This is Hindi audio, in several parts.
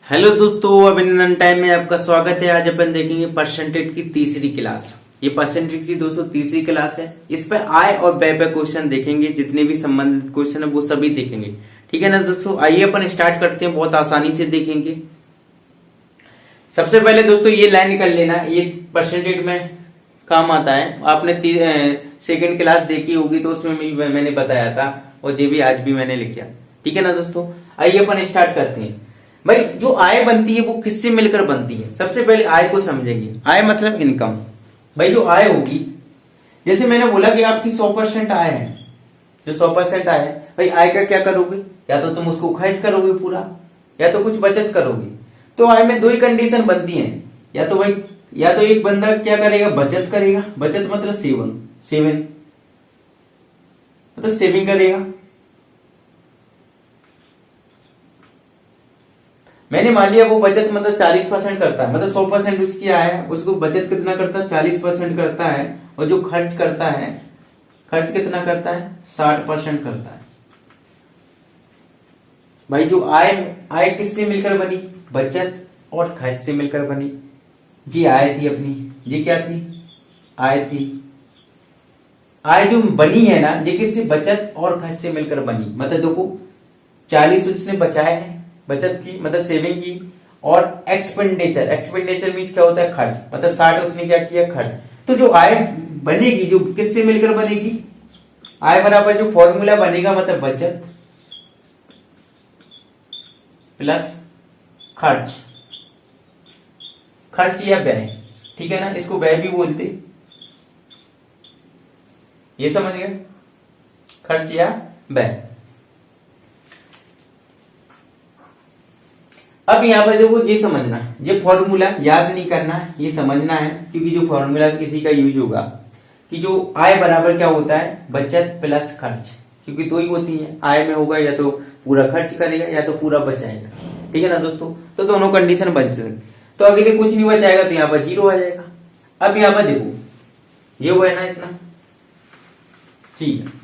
हेलो दोस्तों, अभिनंदन टाइम में आपका स्वागत है। आज अपन देखेंगे परसेंटेज की तीसरी क्लास। ये परसेंटेज की दोस्तों तीसरी क्लास है। इस पर आय और व्यय पे क्वेश्चन देखेंगे, जितने भी संबंधित क्वेश्चन है वो सभी देखेंगे। ठीक है ना दोस्तों, आइए अपन स्टार्ट करते हैं। बहुत आसानी से देखेंगे। सबसे पहले दोस्तों ये लाइन कर लेना, ये परसेंटेज में काम आता है। आपने सेकेंड क्लास देखी होगी तो उसमें भी मैंने बताया था, और ये भी आज भी मैंने लिखा। ठीक है ना दोस्तों, आइए अपन स्टार्ट करते हैं। भाई जो आय बनती है वो किससे मिलकर बनती है? सबसे पहले आय को समझेंगे। आय मतलब इनकम। भाई जो आय होगी, जैसे मैंने बोला कि आपकी 100% आय है, जो 100% आय है, भाई आय का क्या करोगे? या तो तुम उसको खर्च करोगे पूरा, या तो कुछ बचत करोगे। तो आय में दो ही कंडीशन बनती है, या तो भाई या तो एक बंदा क्या करेगा, बचत करेगा। बचत मतलब सेविंग मतलब सेविंग करेगा। मैंने मान लिया वो बचत मतलब 40% करता है, मतलब 100% उसकी आय है, उसको बचत कितना करता है, 40% करता है। और जो खर्च करता है, खर्च कितना करता है, 60% करता है। भाई जो आय किससे मिलकर बनी? बचत और खर्च से मिलकर बनी। जी आय थी अपनी, ये क्या थी, आय थी। आय जो बनी है ना, ये किससे, बचत और खर्च से मिलकर बनी। मतलब देखो 40 उसने बचाया है, बचत की मतलब सेविंग की, और एक्सपेंडिचर मीन्स क्या होता है, खर्च, मतलब 60 उसने क्या किया, खर्च। तो जो आय बनेगी, जो किससे मिलकर बनेगी, आय बराबर जो फॉर्मूला बनेगा, मतलब बचत प्लस खर्च, खर्च या व्यय। ठीक है ना, इसको व्यय भी बोलते, ये समझ गए, खर्च या व्यय। अब यहां पर देखो, ये समझना, ये फॉर्मूला याद नहीं करना, ये समझना है, क्योंकि जो फॉर्मूला किसी का यूज होगा कि जो आय बराबर क्या होता है, बचत प्लस खर्च। क्योंकि दो ही होती है, आय में होगा या तो पूरा खर्च करेगा या तो पूरा बचाएगा। ठीक है ना दोस्तों, तो दोनों कंडीशन बच जाएगी। तो अगले कुछ नहीं बचाएगा तो यहाँ पर 0 आ जाएगा। अब यहाँ पर देखो, ये हुआ है ना इतना, ठीक है।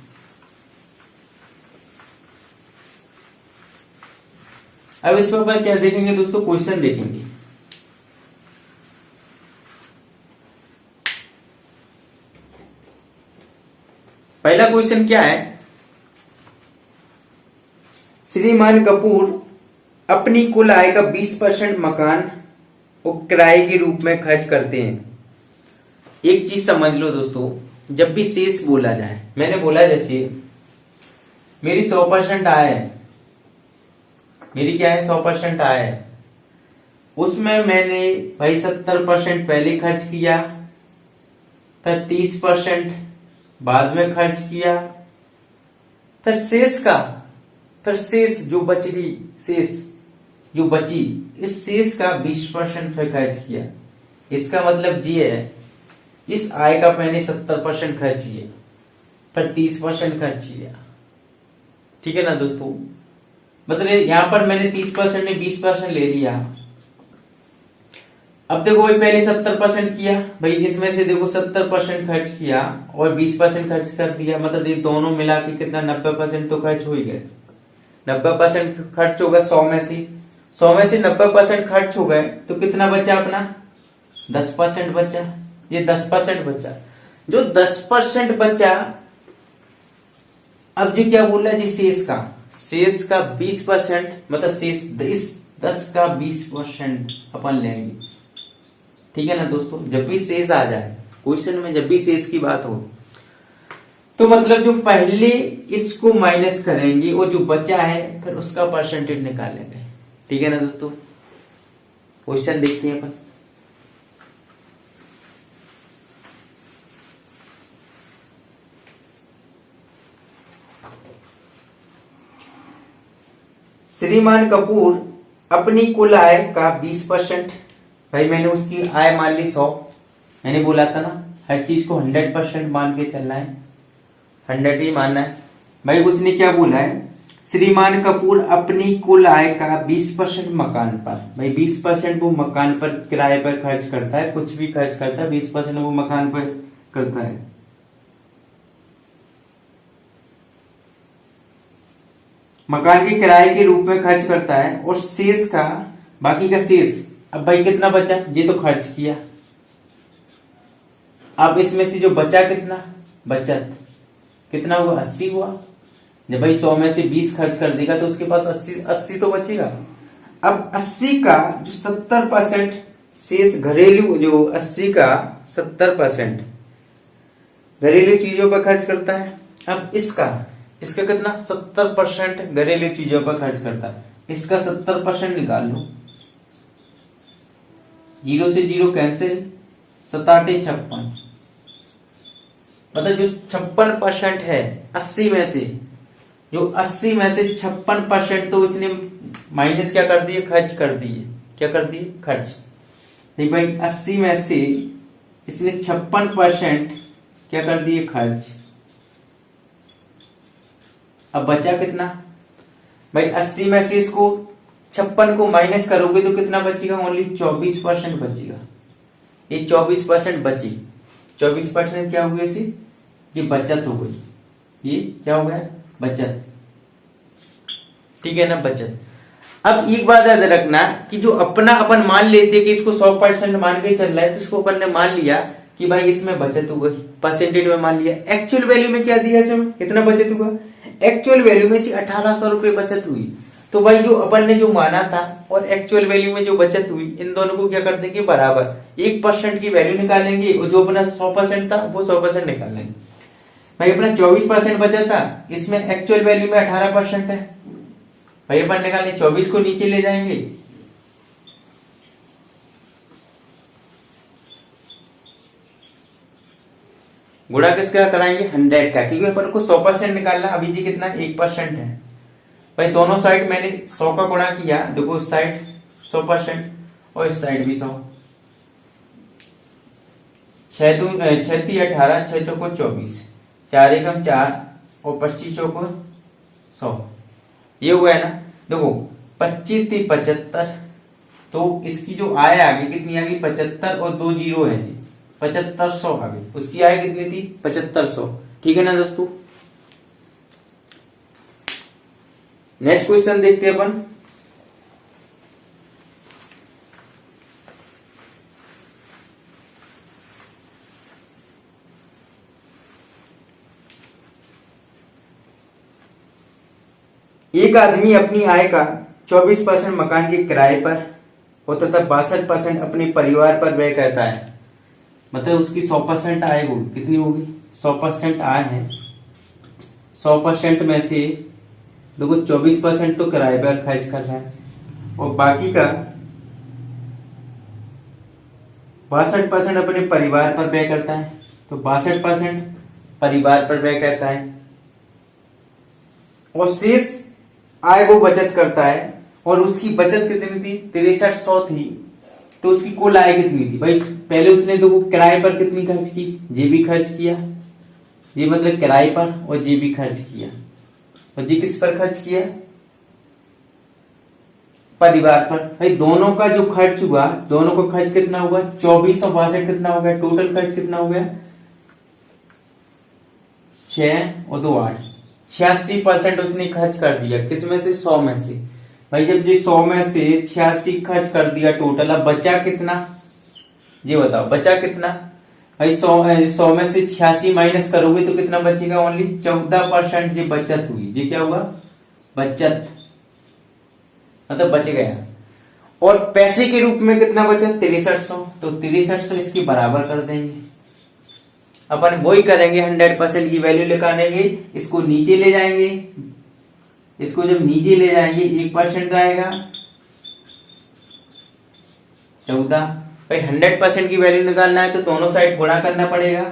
अब इस पर क्या देखेंगे दोस्तों, क्वेश्चन देखेंगे। पहला क्वेश्चन क्या है, श्रीमान कपूर अपनी कुल आय का 20% मकान और किराए के रूप में खर्च करते हैं। एक चीज समझ लो दोस्तों, जब भी शेष बोला जाए, मैंने बोला जैसे मेरी 100% आय है, मेरी क्या है, 100% आय है, उसमें मैंने भाई 70% पहले खर्च किया, फिर 30% बाद में खर्च किया, फिर शेष जो बच गई, शेष जो बची, इस शेष का 20% फिर खर्च किया। इसका मतलब ये है, इस आय का मैंने 70% खर्च किया, फिर 30% खर्च किया। ठीक है ना दोस्तों, मतलब यहां पर मैंने 30% ने 20% ले लिया। अब देखो भाई, पहले 70% किया, भाई इसमें से देखो 70% खर्च किया और 20% खर्च कर दिया, मतलब ये दोनों मिला के कितना, 90% तो खर्च हो ही गए। 90% खर्च होगा 100 में से, 100 में से 90% खर्च हो गए, तो कितना बचा अपना, 10% बचा। ये 10% बचा, जो 10% बचा, अब जी क्या बोल रहा है जी, शेष का 20%, मतलब शेष इस 10 का 20% अपन लेंगे। ठीक है ना दोस्तों, जब भी शेष आ जाए क्वेश्चन में, जब भी शेष की बात हो, तो मतलब जो पहले इसको माइनस करेंगे और जो बचा है फिर उसका परसेंटेज निकालेंगे। ठीक है ना दोस्तों, क्वेश्चन देखते हैं अपन। श्रीमान कपूर अपनी कुल आय का 20%, भाई मैंने उसकी आय मान ली 100, मैंने बोला था ना हर चीज को 100% मान के चलना है, 100 ही मानना है। भाई उसने क्या बोला है, श्रीमान कपूर अपनी कुल आय का 20% मकान पर, भाई 20% वो मकान पर किराए पर खर्च करता है, कुछ भी खर्च करता है, 20% वो मकान पर करता है। मकान के किराए के रूप में खर्च करता है, और शेष का बाकी का शेष। अब भाई कितना बचा, ये तो खर्च किया। अब इसमें से जो बचा कितना, बचत कितना हुआ, 80 हुआ। जब भाई 100 में से 20 खर्च कर देगा तो उसके पास 80 तो बचेगा। अब 80 का जो 70% शेष घरेलू, जो 80 का 70% घरेलू चीजों पर खर्च करता है। अब इसका कितना, 70% घरेलू चीजों पर खर्च करता है। इसका 70% निकाल लो, 0 से 0 कैंसिल, 7 8 56। मतलब जो 56% है 80 में से, जो 80 में से 56% तो इसने माइनस क्या कर दिए, खर्च कर दिए। क्या कर दिए, खर्च। नहीं भाई 80 में से इसने 56% क्या कर दिए, खर्च। अब बचा कितना भाई, 80 में से इसको 56 को माइनस करोगे तो कितना बचेगा, ओनली 24% बचेगा। ये 24% बची। 24% क्या हुई इसी, ये बचत हो गई। ये क्या हो गया, बचत। ठीक है ना, बचत। अब एक बात याद रखना कि जो अपना अपन मान लेते कि इसको 100% मान के चल रहा है, तो इसको अपन ने मान लिया कि भाई इसमें बचत हो गई, परसेंटेज में मान लिया। एक्चुअल वैल्यू में क्या दिया इसमें, कितना बचत हुआ, एक्चुअल वैल्यू में 1800 रुपए बचत हुई। तो भाई जो अपन ने जो माना था और एक्चुअल वैल्यू में जो बचत हुई, इन दोनों को क्या कर देंगे, बराबर। 1% की वैल्यू निकालेंगे और जो अपना 100% था वो 100% निकाल लेंगे। भाई अपना 24% बचा था, इसमें एक्चुअल वैल्यू में 18% है। भाई अपन निकालें, 24 को नीचे ले जाएंगे, गुणा किसका कराएंगे, 100 का, क्योंकि अपन को 100% निकालना। अभी जी कितना, 1% है। भाई दोनों साइड मैंने 100 का गुणा किया, देखो इस साइड 100% और इस साइड भी 100। 6 3 18, 6 चौको 24, 4 एकम 4 और 25 चौको 100। ये हुआ है ना। देखो 25 थी 75, तो इसकी जो आय आ गई कितनी आ गई, 75 और 2 जीरो है, 7500 आ गई। उसकी आय कितनी थी, 7500। ठीक है ना दोस्तों। नेक्स्ट क्वेश्चन देखते हैं अपन। एक आदमी अपनी आय का 24% मकान के किराए पर और तथा 62% अपने परिवार पर व्यय करता है। मतलब उसकी 100% आय होगी, कितनी होगी, 100% आय है। 100% में से देखो 24% तो किराए पर खर्च कर रहा है और बाकी का 62% अपने परिवार पर व्यय करता है। तो 62% परिवार पर व्यय करता है और शेष आय वो बचत करता है। और उसकी बचत कितनी थी, 6300 थी। तो उसकी कुल आय कितनी थी भाई, पहले उसने देखो किराए पर कितनी खर्च की, ये भी खर्च किया, ये मतलब किराए पर, और ये भी खर्च किया। और ये किस पर खर्च किया, परिवार पर। भाई दोनों का जो खर्च हुआ, दोनों का खर्च कितना हुआ, 2462 कितना हो गया, टोटल खर्च कितना हो गया, 6 और 2 8, 86% उसने खर्च कर दिया। किसमें से, 100 में से। भाई जब ये 100 में से 86 खर्च कर दिया टोटल, अब बचा कितना, ये बताओ बचा कितना। भाई 100 में से 86 माइनस करोगे तो कितना बचेगा, ओनली 14% ये बचत हुई। ये क्या हुआ, बचत, मतलब बच गया। और पैसे के रूप में कितना बचा, 6300। तो 6300 इसकी बराबर कर देंगे। अपन वही करेंगे, 100% की वैल्यू निकालेंगे, इसको नीचे ले जाएंगे। इसको जब नीचे ले जाएंगे 1% आएगा, 14। भाई 100% की वैल्यू निकालना है तो दोनों साइड गुणा करना पड़ेगा,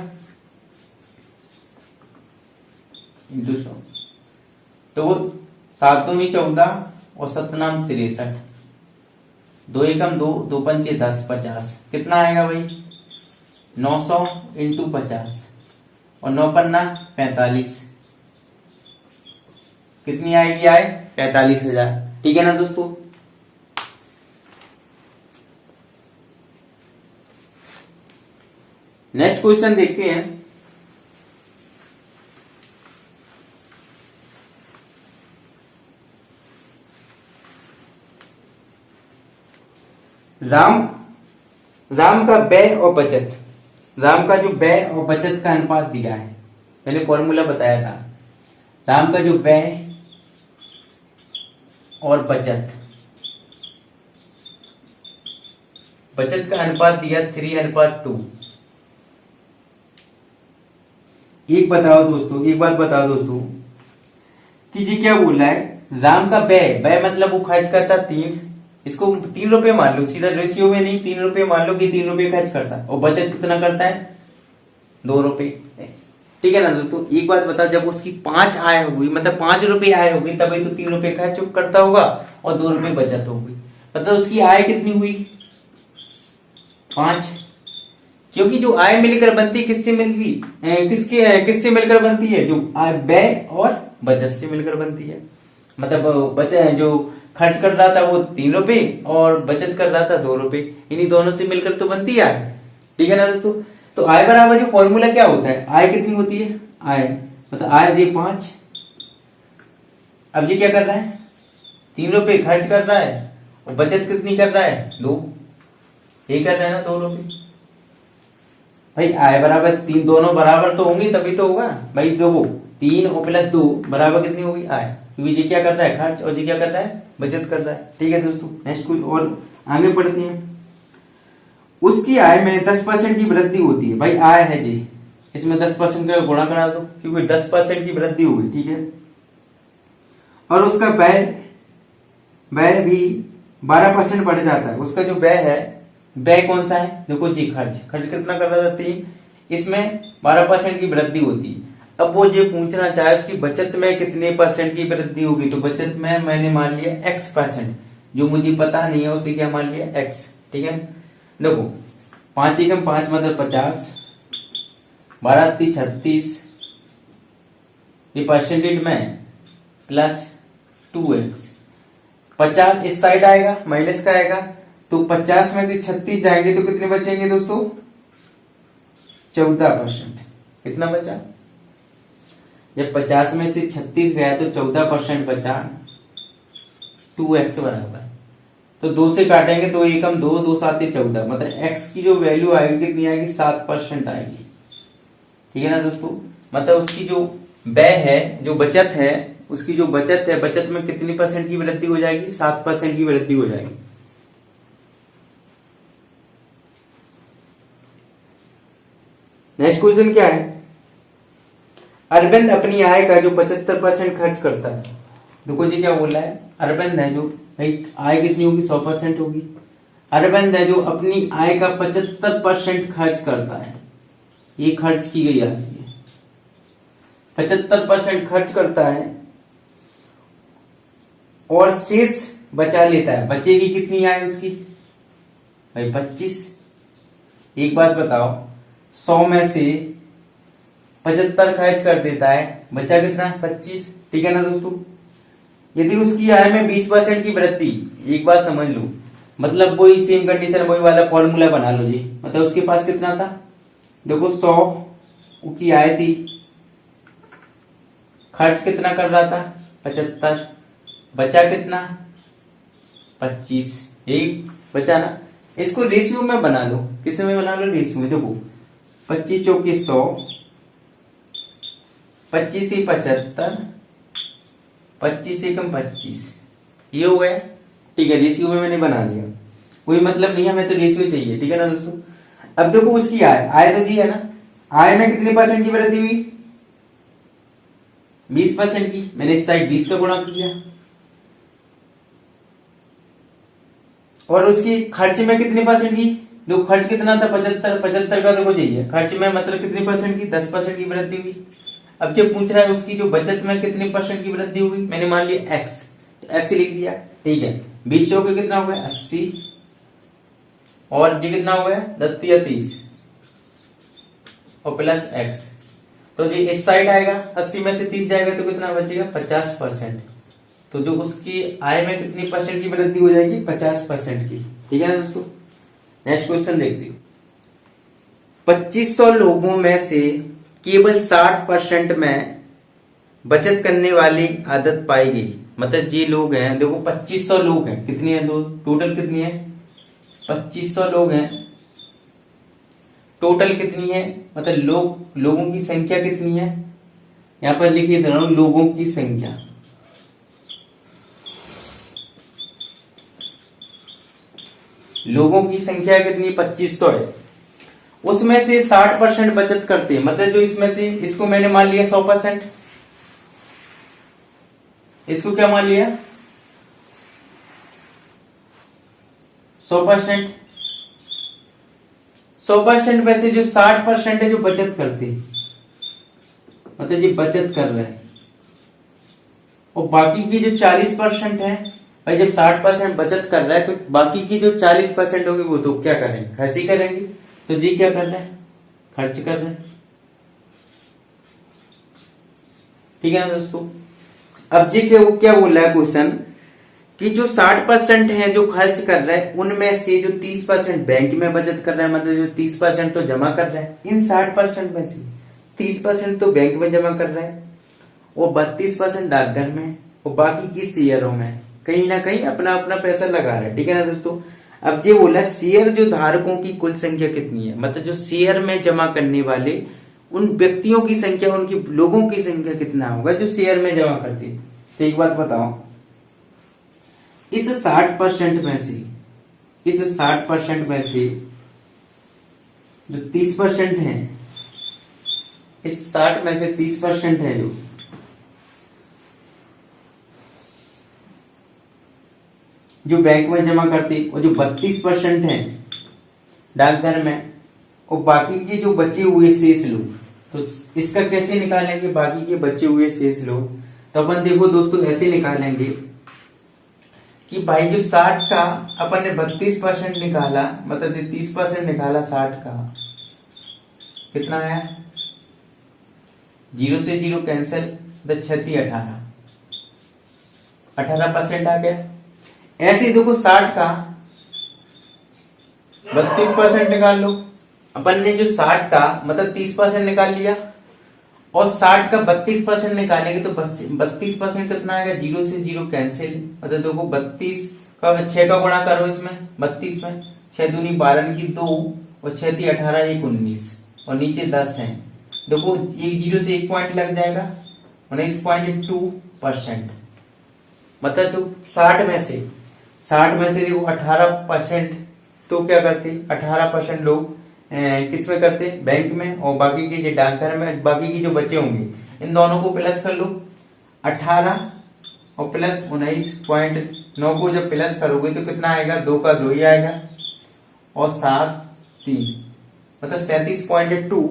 इंटू 100। तो वो 7 दूनी 14 और 7 नाम 63, 2 एकम 2, 2 पंचे 10, 50। कितना आएगा भाई, 900 इंटू 50 और 9 पन्ना 45। कितनी आएगी आय, 45,000। ठीक है ना दोस्तों। नेक्स्ट क्वेश्चन देखते हैं। राम राम का व्यय और बचत, राम का जो व्यय और बचत का अनुपात दिया है, मैंने फॉर्मूला बताया था। राम का जो व्यय और बचत का अनुपात दिया 3:2। एक बात बताओ दोस्तों कि जी क्या बोल रहा है, राम का व्यय मतलब वो खर्च करता 3, इसको 3 रुपए मान लो, सीधा रेशियो में नहीं, 3 रुपए मान लो कि 3 रुपए खर्च करता है, और बचत कितना करता है 2 रुपए। ठीक है ना दोस्तों। एक बात बताओ, जब उसकी 5 आय होगी, मतलब 5 रुपए आय होगी, तभी तो 3 रुपए खर्च करता होगा और 2 रुपए बचत होगी, मतलब उसकी आय कितनी हुई 5। क्योंकि जो आय मिलकर बनती है किससे मिलती, किससे मिलकर बनती है, जो आय व्यय और बचत से मिलकर बनती है। मतलब बचत जो खर्च कर रहा था वो 3 रुपए और बचत कर रहा था 2 रुपए, इन्हीं दोनों से मिलकर तो बनती है आय। ठीक है ना दोस्तों। तो आय बराबर जो फॉर्मूला क्या होता है, आय कितनी होती है, आय मतलब आय जी 5। अब जी क्या कर रहा है, 3 रुपए खर्च कर रहा है और बचत कितनी कर रहा है 2, ये कर रहा है ना 2 रुपए। भाई आय बराबर 3, दोनों बराबर तो होंगे तभी तो होगा भाई। देखो 3 और +2 बराबर कितनी होगी आय, क्योंकि जी क्या कर रहा है खर्च और जी क्या कर रहा है बचत कर रहा है। ठीक है दोस्तों। नेक्स्ट कुछ और आगे बढ़ते हैं। उसकी आय में 10% की वृद्धि होती है। भाई आय है जी, इसमें 10% का गुणा करा दो, क्योंकि 10% की वृद्धि होगी। ठीक है। और उसका व्यय भी 12% बढ़ जाता है। उसका जो व्यय है, व्यय कौन सा है, देखो जी खर्च कितना कर रहा था 3, इसमें 12% की वृद्धि होती है। अब वो जो पूछना चाहे उसकी बचत में कितने % की वृद्धि होगी, तो बचत में मैंने मान लिया X%, जो मुझे पता नहीं है उसे क्या मान लिया X। ठीक है। देखो 5 एकम 5 मतलब 50, 12 × 36, ये परसेंटेज में +2x। 50 इस साइड आएगा, माइनस का आएगा, तो 50 में से 36 जाएंगे तो कितने बचेंगे दोस्तों 14%। कितना बचा, जब 50 में से 36 गया तो 14% बचा, 2x बराबर, तो 2 से काटेंगे, 2 एकम 2, 2 7 14, मतलब x की जो वैल्यू आएगी कितनी आएगी 7% आएगी। ठीक है ना दोस्तों। मतलब उसकी जो व्यय है, जो बचत है, उसकी जो बचत है, बचत में कितनी % की वृद्धि हो जाएगी 7% की वृद्धि हो जाएगी। नेक्स्ट क्वेश्चन क्या है, अरविंद अपनी आय का जो 75% खर्च करता है। देखो जी क्या बोल रहा है, अरविंद है जो, भाई आय कितनी होगी 100% होगी। अरविंद है जो अपनी आय का 75% खर्च करता है, ये खर्च की गई राशि है, 75% खर्च करता है और शेष बचा लेता है। बचेगी कितनी आय उसकी भाई 25। एक बात बताओ, 100 में से 75 खर्च कर देता है, बचा कितना 25। ठीक है ना दोस्तों। यदि उसकी आय में 20% की वृद्धि, एक बात समझ लो, मतलब वही सेम कंडीशन, वही वाला फॉर्मूला बना लो जी। मतलब उसके पास कितना था, देखो 100 की आय थी, खर्च कितना कर रहा था 75, बचा कितना 25, एक बचा ना। इसको रेशियो में बना लो, किस में बना लो रेशियो में। देखो 25 चौके 100, 25 थी 75, 25 एकम 25, ये हो गया। ठीक है, रेशियो में मैंने बना लिया, कोई मतलब नहीं है, हमें तो रेशियो चाहिए। ठीक है ना दोस्तों। अब देखो उसकी आय तो जी है ना, आय में कितने % की वृद्धि हुई 20% की, मैंने इस साइड 20 का गुणा किया। और उसकी खर्च में कितने % की, जो खर्च कितना था 75 का देखो चाहिए, खर्च में मतलब कितने % की 10% की वृद्धि हुई। अब जब पूछ रहा है उसकी जो बचत में कितने % की वृद्धि हुई, मैंने मान लिया x, तो x लिख दिया। ठीक है, 20 चौके कितना हो गया 80, और जी कितना हो गया 10 या 30 और प्लस x, तो जी इस साइड आएगा, 80 में से 30 जाएगा तो कितना बचेगा 50%। तो जो उसकी आय में कितनी % की वृद्धि हो जाएगी 50% की। ठीक है ना दोस्तों। नेक्स्ट क्वेश्चन देखते हो, 2500 लोगों में से केवल 60% में बचत करने वाली आदत पाई गई। मतलब ये लोग हैं, देखो 2500 लोग हैं, कितनी है, दो टोटल कितनी है 2500 लोग हैं। टोटल कितनी है, मतलब लोगों की संख्या कितनी है, यहां पर लिख दे रहा हूं लोगों की संख्या। लोगों की संख्या कितनी 2500 है। उसमें से 60% बचत करते हैं, मतलब जो इसमें से, इसको मैंने मान लिया 100%, इसको क्या मान लिया 100%। 100% में से जो 60% है जो बचत करते हैं, मतलब ये बचत कर रहे हैं, और बाकी की जो 40% है, भाई जब 60% बचत कर रहा है तो बाकी की जो 40% होगी वो तो क्या करेंगे, खर्च ही करेंगे। तो जी क्या कर रहे हैं, खर्च कर रहे हैं। ठीक है ना दोस्तों। अब जी क्या बोल रहा है क्वेश्चन कि जो 60% है जो खर्च कर रहा है, उनमें से जो 30% बैंक में बचत कर रहा है, मतलब जो 30% तो जमा कर रहा है, इन 60% में से 30% तो बैंक में जमा कर रहा है, और 32% डाकघर में, और बाकी की शेयरों में कहीं ना कहीं अपना अपना पैसा लगा रहा है। ठीक है ना दोस्तों। अब ये बोला शेयर जो धारकों की कुल संख्या कितनी है, मतलब जो शेयर में जमा करने वाले उन व्यक्तियों की संख्या, उनकी लोगों की संख्या कितना होगा जो शेयर में जमा करते हैं। तो एक बात बताओ, इस 60% में से, इस 60% में से जो 30% है, इस 60 में से 30% है जो बैंक में जमा करते, और जो 32% है डाकघर में, और बाकी के जो बचे हुए शेष लोग, तो इसका कैसे निकालेंगे, बाकी के बचे हुए शेष लोग। तो अपन देखो दोस्तों ऐसे निकालेंगे कि भाई जो 60 का अपन ने 32% निकाला, मतलब जो 30% निकाला 60 का, कितना आया, 0 से 0 कैंसिल, 36 18% आ गया। ऐसे ही देखो 60 का 32% निकाल लो, अपन ने जो 60 का मतलब 30% निकाल लिया, और 60 का 32% निकालेंगे तो 32% कितना आएगा, 0 से 0 कैंसिल, मतलब देखो 32 का 6 का गुणा करो इसमें 32 में, 6 दूनी 12 की 2, और 6 × 18 1 19, और नीचे 10 है। देखो एक 0 से 1 पॉइंट लग जाएगा, 19.2%। मतलब जो 60 में से देखो 18% तो क्या करते, 18% लोग किस में करते, बैंक में, और बाकी के जो डाकघर में, बाकी के जो बचे होंगे इन दोनों को प्लस कर लो, 18 और प्लस 19.9 को जब प्लस करोगे तो कितना आएगा, 2 का 2 ही आएगा, और 7 3, मतलब 37.2।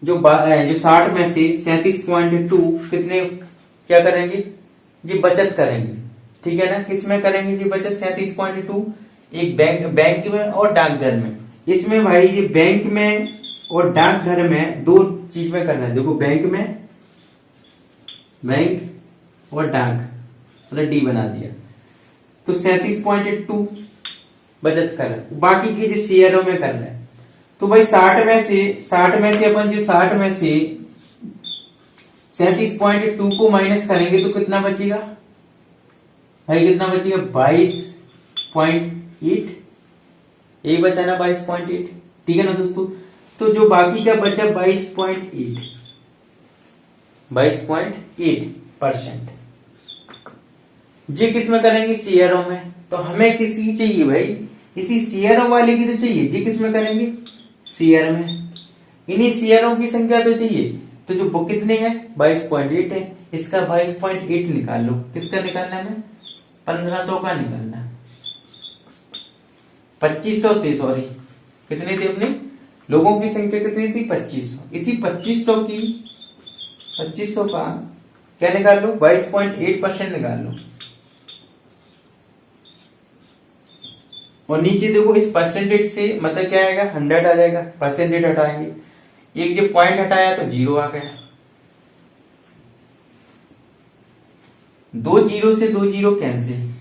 जो 60 में से 37.2 कितने क्या करेंगे जी, बचत करेंगे। ठीक है ना, किसमें करेंगे जी बचत, 37.2, एक बैंक में और डाकघर में। इसमें भाई ये बैंक में और डाकघर में दो चीज में करना है। देखो बैंक और डाक, मतलब डी बना दिया, तो 37.2 बचत कर, बाकी के जो शेयरों में कर रहे हैं। तो भाई 60 में से अपन जो 60 में से 37.2 को माइनस करेंगे तो कितना बचेगा भाई, कितना बचेगा 22.8, यही बचा ना 22.8। ठीक है ना दोस्तों। तो जो बाकी का बचा 22.8% जी किस में करेंगे, शेयरों में। तो हमें किसकी चाहिए भाई, इसी शेयरों वाले की तो चाहिए जी, किस में करेंगे, शेयर में। इन्हीं शेयरों की संख्या तो चाहिए, तो जो बुक कितने हैं 22.8 है, इसका 22.8 निकाल लो। किसका निकालना है, 1500 का निकालना है। 2500 थे, सॉरी कितने थे अपने लोगों की संख्या कितनी थी, 2500। इसी 2500 का क्या निकाल लो, 22.8% निकाल लो। और नीचे देखो इस परसेंटेज से मतलब क्या आएगा, 100 आ जाएगा, परसेंटेज हटाएंगे, एक जो पॉइंट हटाया तो 0 आ गया। 2 0 से 2 0 कैंसिल,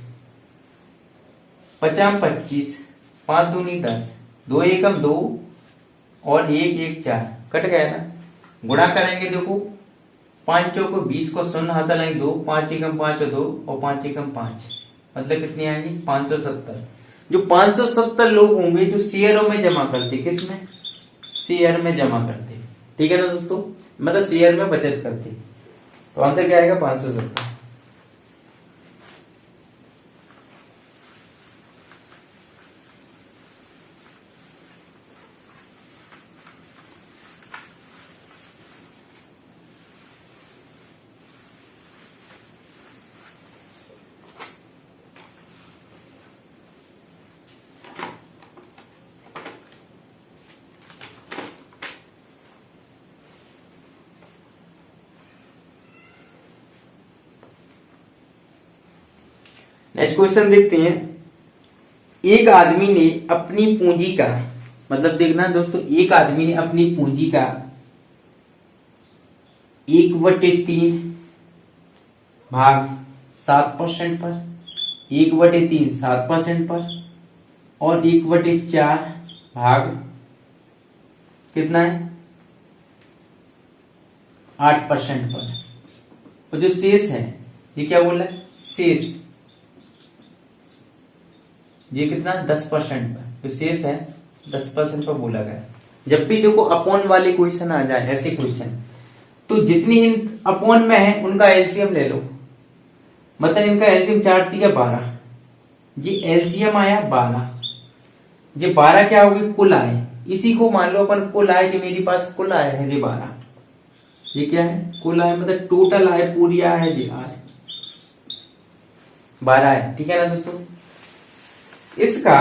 50 25, 5 दूनी 10, 2 एकम 2 और 1 1 4, कट गया ना। गुणा करेंगे देखो 5 चौको 20 को 0 हासिल आएंगे 2, 5 एकम 5 और 2, और 5 एकम 5, मतलब कितनी आएंगी 570। जो 570 लोग होंगे जो शेयरों में जमा करते, किसमें, शेयर में जमा करते, ठीक है ना दोस्तों, मतलब शेयर में बचत करते। तो आंसर क्या आएगा, 570। नेक्स्ट क्वेश्चन देखते हैं। एक आदमी ने अपनी पूंजी का, मतलब देखना दोस्तों, एक आदमी ने अपनी पूंजी का 1/3 भाग 7% पर, 1/3 7% पर और 1/4 भाग कितना है 8% पर। और जो शेष है, ये क्या बोला है, शेष ये कितना 10% पर, तो शेष है 10% पर बोला गया। जब भी देखो अपॉन वाले क्वेश्चन आ जाए, ऐसे क्वेश्चन, तो जितनी अपॉन में है उनका एलसीएम ले लो। मतलब इनका एलसीएम 4 3 12, ये एलसीएम आया 12, ये 12 क्या होगी, कुल आय। इसी को मान लो अपन कुल आय, कि मेरे पास कुल आय है ये 12, ये क्या है, कुल आय, मतलब टोटल आय, पूरी आय है ये आय 12 है, ठीक है ना दोस्तों। इसका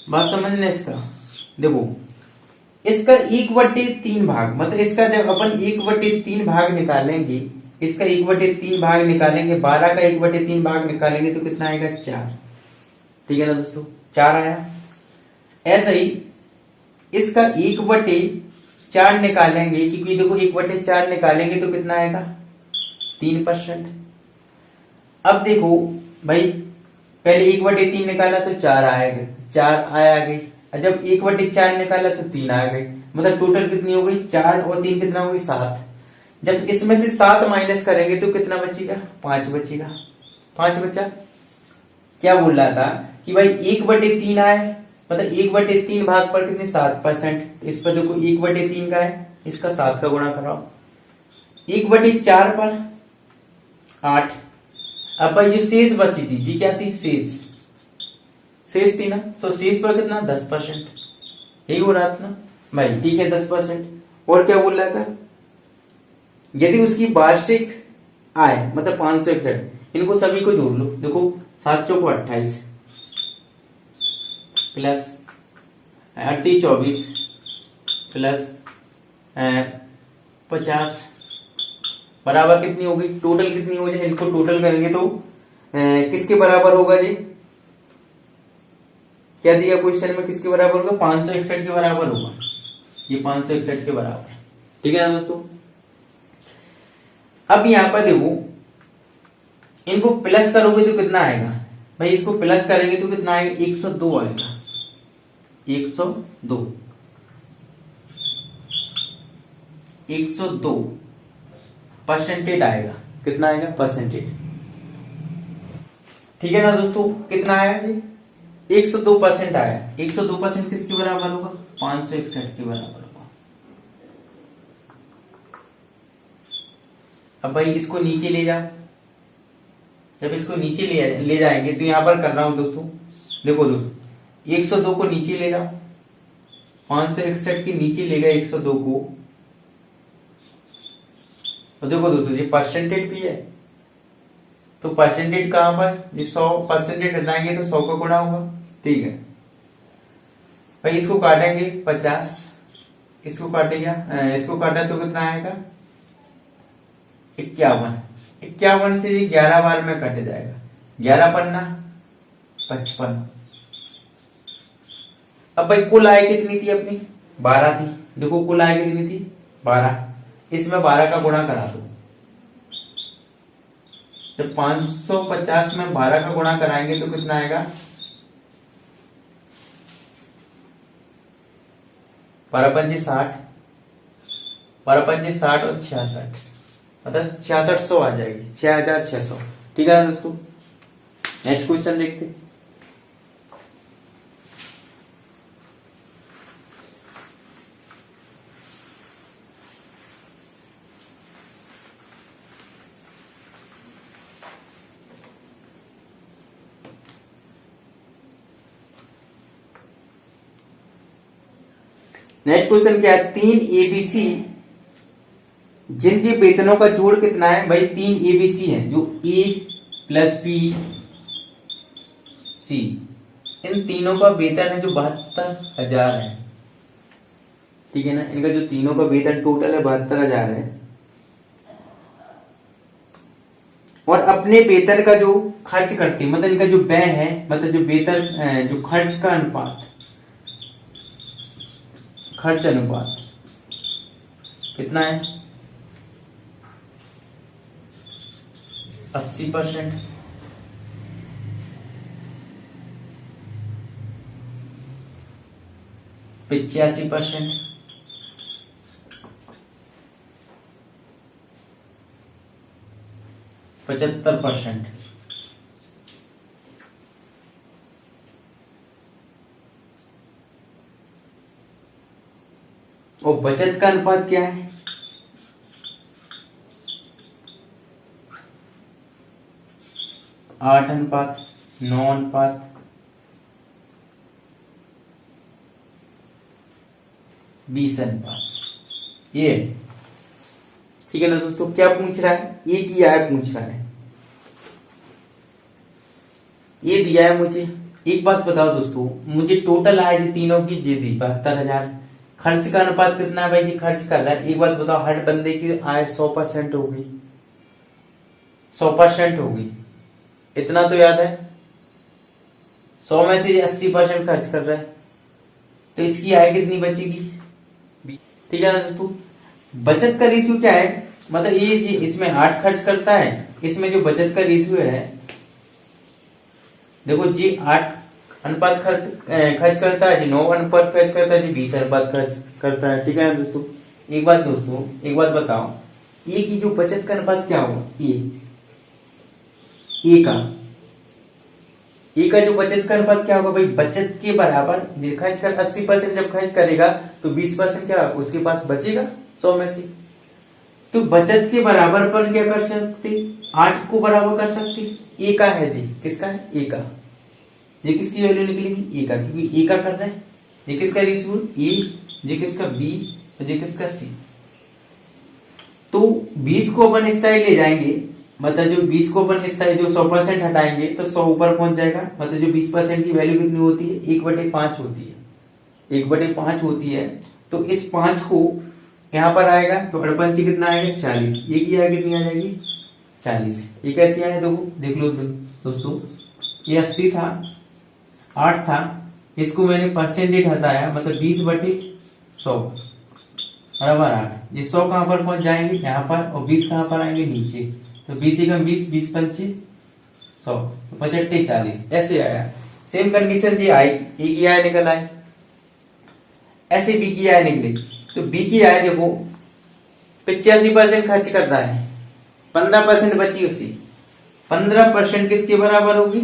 बात समझना, इसका देखो, इसका 1/3 भाग, मतलब इसका जब अपन 1/3 भाग निकालेंगे, इसका 1/3 भाग निकालेंगे, 12 का 1/3 भाग निकालेंगे तो कितना आएगा 4, ठीक है ना दोस्तों, 4 आया। ऐसा ही इसका 1/4 निकालेंगे, क्योंकि देखो 1/4 निकालेंगे तो कितना आएगा 3%। अब देखो भाई, पहले 1/3 निकाला तो 4 आएगा, 4 आ गई। जब 1/4 निकाला तो 3 आ गई, मतलब टोटल कितनी हो गई, 4 और 3 कितना हो गई 7। जब इसमें से 7 माइनस करेंगे तो कितना बचेगा, 5 बचेगा, 5 बचा। क्या बोल रहा था कि भाई 1/3 आए, मतलब 1/3 भाग पर कितने 7%, इस पर देखो 1/3 का है, इसका 7 का गुणा कराओ, 1/4 पर 8। अब भाई जो शेष बची थी, जी क्या थी, शेष थी ना, तो शेष पर कितना 10%, यही हो रहा था ना भाई, ठीक है 10%। और क्या बोल रहा था, यदि उसकी वार्षिक आय मतलब 561, इनको सभी को जोड़ लो, देखो 7 चौको 28 प्लस 38 24 प्लस 50 बराबर कितनी होगी, टोटल कितनी हो जाए, इनको टोटल करेंगे तो किसके बराबर होगा जी, क्या दिया क्वेश्चन में, किसके बराबर होगा, 561 के बराबर होगा, ये 561 के बराबर, ठीक है ना दोस्तों। अब यहां पर देखो, इनको प्लस करोगे तो कितना आएगा भाई, इसको प्लस करेंगे तो कितना आएगा 102 आएगा, 102 परसेंटेज आएगा, कितना आएगा परसेंटेज, ठीक है ना दोस्तों। कितना आया जी, 102% आया। 102% किसके बराबर होगा, 561 के बराबर होगा। अब भाई इसको नीचे ले जा, जब इसको नीचे ले जाएंगे तो यहां पर कर रहा हूं दोस्तों, देखो दोस्तों 102 को नीचे ले जाओ, 561 के नीचे ले गए 102 को, तो देखो दोस्तों ये परसेंटेज भी है, तो परसेंटेज कहां पर, ये 100% हटाएंगे तो 100 का गुणा होगा, ठीक है भाई। इसको काटेंगे 50, इसको काटेगा, इसको काटा तो कितना आएगा 51, 51 से 11 बार में कट जाएगा, 11 पन्ना 55। अब भाई कुल आय कितनी थी अपनी, 12 थी, देखो कुल आय कितनी थी 12, इसमें 12 का गुणा करा दो, जब 550 में 12 का गुणा कराएंगे तो कितना आएगा, 12 60, 12 60 और 66, मतलब 6600 आ जाएगी, 6600, ठीक है दोस्तों। नेक्स्ट क्वेश्चन देखते हैं। नेक्स्ट क्वेश्चन क्या है, 3 ABC जिनके वेतनों का जोड़ कितना है। भाई 3 ABC है, जो A+B+C, इन तीनों का वेतन है जो 72,000 है। ठीक है ना, इनका जो तीनों का वेतन टोटल है 72,000 है। और अपने वेतन का जो खर्च करते हैं, मतलब इनका जो व्यय है, मतलब जो वेतन जो खर्च का अनुपात, खर्च अनुपात कितना है, 80%, 85%, 75%। और बचत का अनुपात क्या है, 8:9:20। ये ठीक है ना दोस्तों। क्या पूछ रहा है, ये किया है, पूछ रहा है, ये दिया है मुझे। एक बात बताओ दोस्तों, मुझे टोटल आय जो तीनों की जे दी 72,000, खर्च का अनुपात कितना है। भाई जी खर्च कर रहा है, एक बात बताओ, हर बंदे की आय 100% होगी, 100% होगी, इतना तो याद है। 100 में से 80% खर्च कर रहा है, तो इसकी आय कितनी बचेगी। ठीक है ना दोस्तों। बचत का रेशियो क्या है, मतलब ये इसमें 8 खर्च करता है, इसमें जो बचत का रेशियो है, देखो जी 8 अनुपात खर्च करता है, जी 9 अनुपात खर्च करता है, जी 20 अनुपात खर्च करता है। ठीक है ना दोस्तों। एक बात दोस्तों, एक बात बताओ, ए की जो बचत का अनुपात क्या होगा, ए का जो बचत का अनुपात क्या होगा। भाई बचत के बराबर खर्च कर 80% जब खर्च करेगा तो 20% क्या उसके पास बचेगा 100 में से। तो बचत के बराबर पर क्या कर सकते, 8 को बराबर कर सकते। ए का है जी, किसका है, ए का। ये किसकी वैल्यू निकलेगी, ए का, क्योंकि ए का कर रहा है। ये किसका रेशियो, ए, ये किसका बी, और ये किसका सी। तो 20 को अपन इस साइड ले जाएंगे, मतलब जो 20 को अपन इस साइड जो 100% हटाएंगे तो 100 ऊपर पहुंच जाएगा। मतलब जो 20% की वैल्यू कितनी होती है, 1/5 होती है, 1/5 होती है। तो इस 5 को यहाँ पर आएगा तो 58 कितना आएगा, 40। ये की आय कितनी आ जाएगी, 40। ये कैसी आए, देखो देख लो दोस्तों, ये 80 था, 8 था, इसको मैंने परसेंटेज हटाया, मतलब 20/100 बराबर 8। ये 100 कहां पर पहुंच जाएंगे, यहाँ पर, और 20 कहां पर आएंगे, नीचे। तो 20 एकम 20, 20 पंचे 100, तो 55 40 ऐसे आया। सेम कंडीशन जी आई, ए की आय निकल आए, ऐसे बी की आय निकली। तो बी की आय देखो 85% खर्च करता है, 15% बची उसी, 15% किसके बराबर होगी,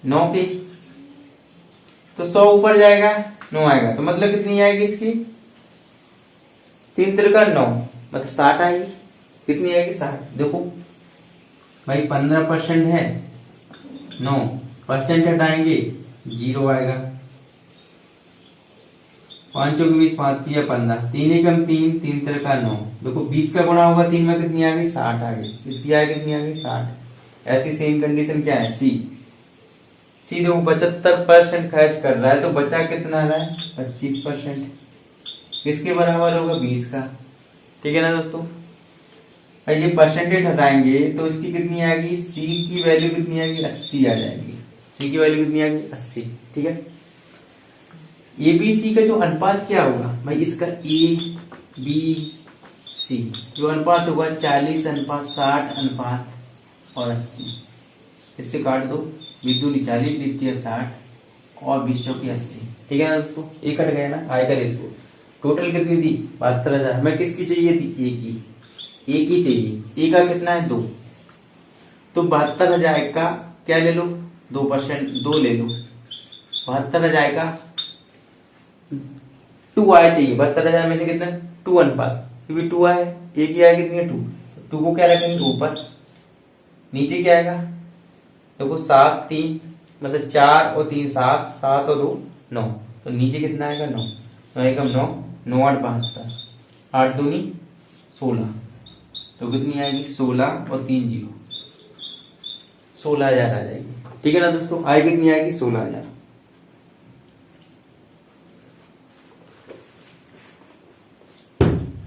9 के। तो 100 ऊपर जाएगा, 9 आएगा, तो मतलब कितनी आएगी इसकी, 3 3 9, मतलब 60 आएगी। कितनी आएगी, 60। देखो भाई 15% है, 9% हटाएंगे, 0 आएगा। 5 के 20, 5 3 15, 3 एकम 3, 3 3 9। देखो 20 का गुणा होगा 3 में, कितनी आ गई, 60 आ गई। इसकी आय कितनी आ गई, 60। ऐसी सेम कंडीशन क्या है, सी। सी देखो 75% खर्च कर रहा है, तो बचा कितना रहा है, 25%। किसके बराबर होगा, 20 का। ठीक है ना दोस्तों। ये परसेंटेज हटाएंगे तो इसकी कितनी आएगी, सी की वैल्यू कितनी आएगी, 80 आ जाएगी। सी की वैल्यू कितनी आएगी, 80। ठीक है। एबीसी का जो अनुपात क्या होगा भाई, इसका ए बी सी जो अनुपात होगा 40:60 और 80। इससे काट दो, विद्युत 40 द्वितीय 60 और 20 की 80। ठीक है ना दोस्तों, एक कट गया ना, आएगा इसको। टोटल कितनी थी, 72,000। मैं किसकी चाहिए थी, ए की, ए की चाहिए। ए का कितना है, 2। तो 72,000 का क्या ले लो, 2%, 2 ले लो। 72,000 का 2 आय चाहिए। 72,000 में से कितना, 2 अनुपात, क्योंकि 2 आए, ए की आय कितनी है, 2। 2 को क्या रखेंगे ऊपर, नीचे क्या आएगा, देखो 7 3, मतलब 4 और 3 7, 7 और 2 9। तो नीचे कितना आएगा 9, तो आएगा 9, 9 8 72, 8 दूनी 16, तो कितनी आएगी 16 और 3 0, 16,000 आ जाएगी। ठीक है ना दोस्तों, आएगी कितनी आएगी 16,000।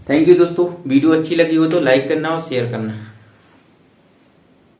थैंक यू दोस्तों, वीडियो अच्छी लगी हो तो लाइक करना और शेयर करना।